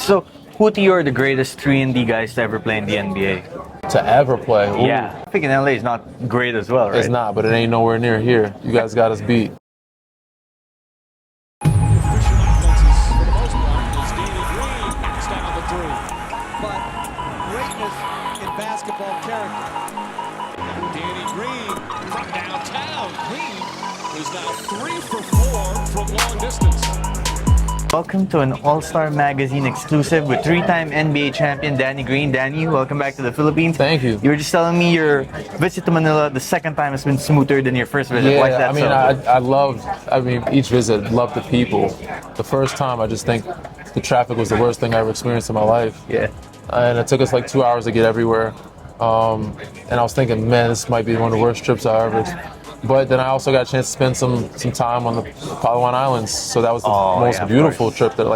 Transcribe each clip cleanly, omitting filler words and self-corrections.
So, who to you are the greatest 3-and-D guys to ever play in the NBA? To ever play. Ooh. Yeah. I think in LA is not great as well, right? It's not, but it ain't nowhere near here. You guys got us beat. Basketball character. Danny Green from downtown. Green is now 3 for 4 from long distance. Welcome to an All-Star Magazine exclusive with 3-time NBA champion Danny Green. Danny, welcome back to the Philippines. Thank you. You were just telling me your visit to Manila, the second time has been smoother than your first visit. Yeah, Why is that I mean, each visit, loved the people. The first time, I just think the traffic was the worst thing I ever experienced in my life. Yeah. And it took us like 2 hours to get everywhere. And I was thinking, man, this might be one of the worst trips I ever. But then I also got a chance to spend some time on the Palawan Islands. So that was the most beautiful trip. That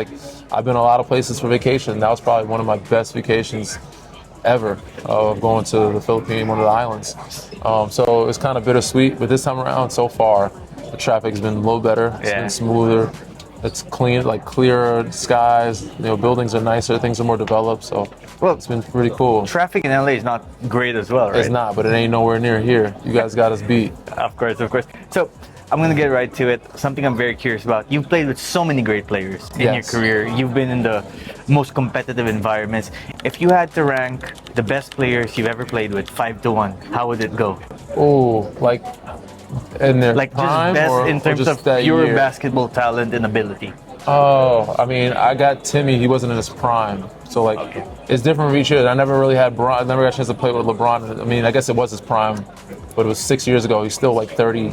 I've been a lot of places for vacation. That was probably one of my best vacations ever of going to the Philippines, one of the islands. So it's kind of bittersweet. But this time around, so far, the traffic's been a little better. It's been smoother. It's clean, like clearer skies. You know, buildings are nicer. Things are more developed. So it's been pretty cool. Traffic in LA is not great as well, right? It's not, but it ain't nowhere near here. You guys got us beat. Of course. So I'm gonna get right to it. Something I'm very curious about. You've played with so many great players in your career. You've been in the most competitive environments. If you had to rank the best players you've ever played with 5 to 1, how would it go? Oh, like in their like prime, just best or, in terms of pure basketball talent and ability. Oh, I mean, I got Timmy. He wasn't in his prime, so it's different for each year. I never really had I never got a chance to play with LeBron. I mean, I guess it was his prime, but it was 6 years ago. He's still like 30.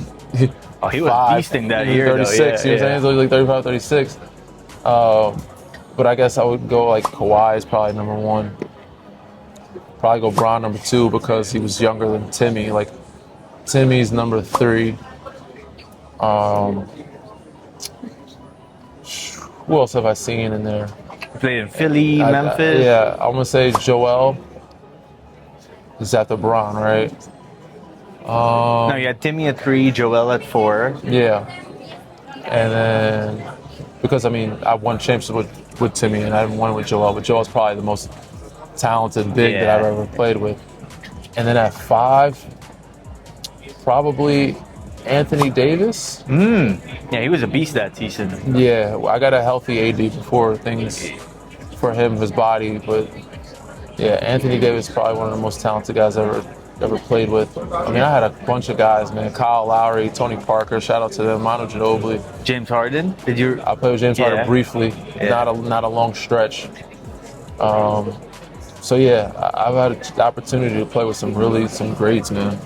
Oh, he was beasting that year. 36. Though. You know what I'm saying? So like 35, 36. But I guess I would go like Kawhi is probably number 1. Probably go Bron number 2 because he was younger than Timmy. Like Timmy's number 3. Who else have I seen in there? You played in Philly, Memphis. Yeah, I'm gonna say Joel is after Bron, right? No, you had Timmy at 3, Joel at 4. Yeah, and then because I mean I won championships with Timmy and I haven't won with Joel, but Joel's probably the most talented big that I've ever played with. And then at 5, probably Anthony Davis. Yeah, he was a beast that season. Yeah, I got a healthy AD before things for him, his body, but yeah, Anthony Davis is probably one of the most talented guys I ever played with. I mean, I had a bunch of guys, man. Kyle Lowry, Tony Parker, shout out to them. Manu Ginobili. James Harden. I played with James Harden briefly, not a long stretch. So yeah, I've had the opportunity to play with some greats, man.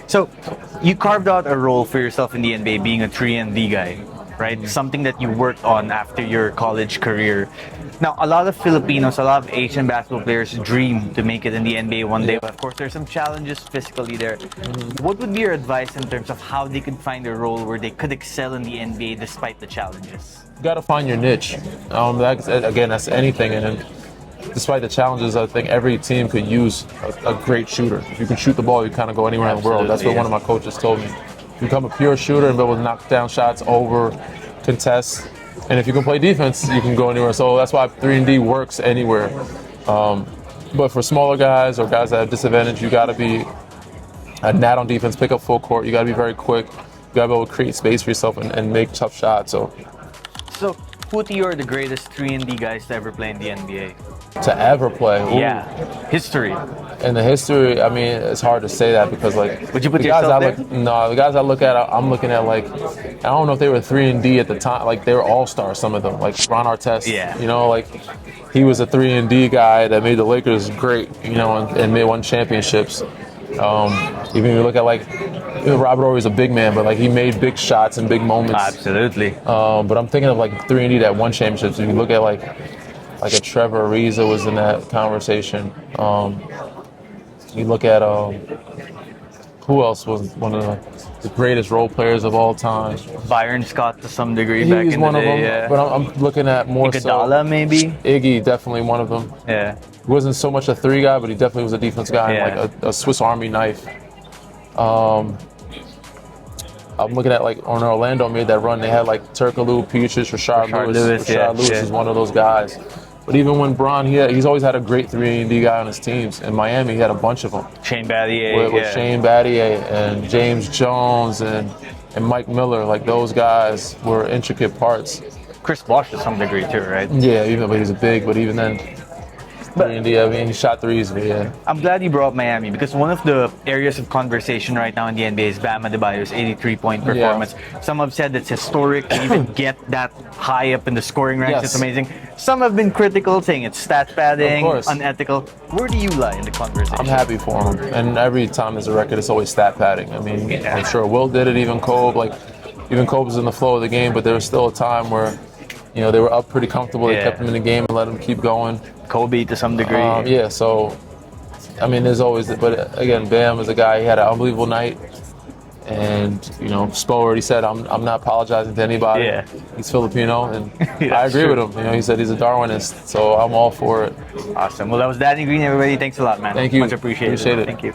So, you carved out a role for yourself in the NBA being a 3-and-D guy, right? Something that you worked on after your college career. Now, a lot of Filipinos, a lot of Asian basketball players dream to make it in the NBA one day. But of course, there's some challenges physically there. What would be your advice in terms of how they could find a role where they could excel in the NBA despite the challenges? You got to find your niche. That's anything. And despite the challenges, I think every team could use a great shooter. If you can shoot the ball, you kind of go anywhere in the world. That's what one of my coaches told me. If you become a pure shooter and be able to knock down shots over contests, and if you can play defense, you can go anywhere. So that's why 3-and-D works anywhere. But for smaller guys or guys that have disadvantage, you got to be a gnat on defense, pick up full court. You got to be very quick. You got to be able to create space for yourself and make tough shots. So who to you are the greatest 3-and-D guys to ever play in the NBA? To ever play? Ooh. Yeah, history. In the history, I mean, it's hard to say that because would you put yourself there? The guys I look at, I'm looking at I don't know if they were 3-and-D at the time. Like they were all-stars, some of them. Like Ron Artest. Yeah. You know, he was a 3-and-D guy that made the Lakers great. You know, and won championships. Even if you look at Robert Horry was a big man, but he made big shots and big moments. Absolutely. But I'm thinking of 3-and-D that won championships. If you look at like a Trevor Ariza was in that conversation. You look at who else was one of the greatest role players of all time? Byron Scott to some degree back in the day. He's one of them. Yeah. But I'm looking at more Iguodala, maybe. Iggy, definitely one of them. Yeah. He wasn't so much a 3 guy, but he definitely was a defense guy and a Swiss Army knife. I'm looking at when Orlando made that run, they had Turkoglu, Peaches, Rashard Lewis. Rashard Lewis is one of those guys. But even when Bron, he's always had a great 3-and-D guy on his teams. In Miami, he had a bunch of them. Shane Battier, With Shane Battier and James Jones and Mike Miller, like those guys were intricate parts. Chris Bosh to some degree too, right? Yeah, even but he's a big, but even then, 3-and-D, I mean, he shot threes, but yeah. I'm glad you brought up Miami because one of the areas of conversation right now in the NBA is Bam Adebayo's 83-point performance. Some have said it's historic to even get that high up in the scoring ranks. Yes. It's amazing. Some have been critical, saying it's stat padding, Of course. unethical. Where do you lie in the conversation? I'm happy for him. And every time there's a record, it's always stat padding. I mean, I'm sure Will did it, even Kobe. Even Kobe was in the flow of the game, but there was still a time where, they were up pretty comfortable. They kept him in the game and let him keep going. Kobe to some degree. So, I mean, there's always, but again, Bam is a guy, he had an unbelievable night. And, Spo already said, I'm not apologizing to anybody. Yeah. He's Filipino, and Yeah, I agree true. with him. He said he's a Darwinist, so I'm all for it. Awesome. Well, that was Danny Green, everybody. Thanks a lot, man. Thank you. Much appreciated. Appreciate it. Thank you.